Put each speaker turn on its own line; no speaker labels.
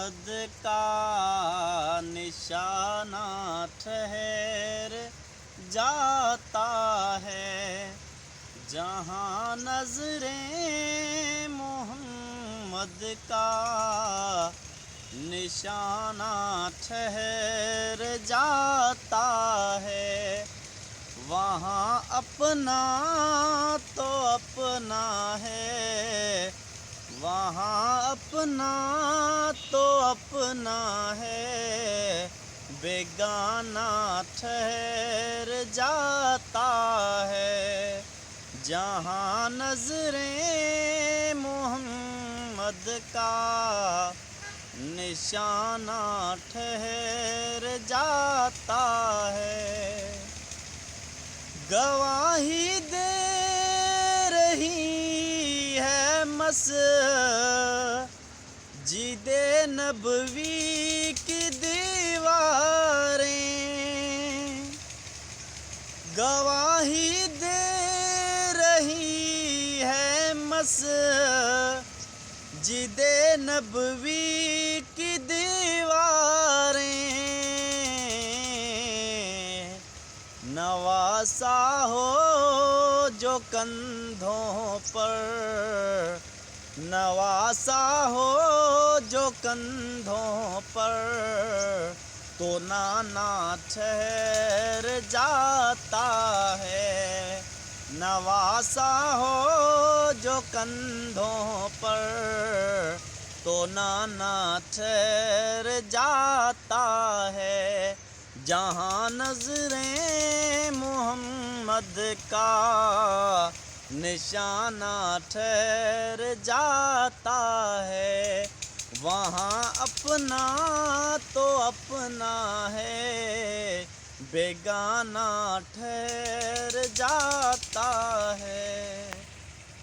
मोहम्मद का निशाना ठहर जाता है। जहाँ नजरें मोहम्मद का निशाना ठहर जाता है, वहाँ अपना तो अपना है, वहाँ अपना तो अपना है, बेगाना ठहर जाता है। जहाँ नजरें मोहम्मद का निशाना ठहर जाता है। गवाही दे रही है मस्जिदे नबवी की दीवारें, गवाही दे रही है मस्जिदे नबवी की दीवारें। नवासा हो जो कंधों पर, नवासा हो जो कंधों पर, तो नाना ठहर जाता है। नवासा हो जो कंधों पर, तो नाना ठहर जाता है। जहाँ नजरें मोहम्मद का निशाना ठहर जाता है, वहाँ अपना तो अपना है, बेगाना ठहर जाता है।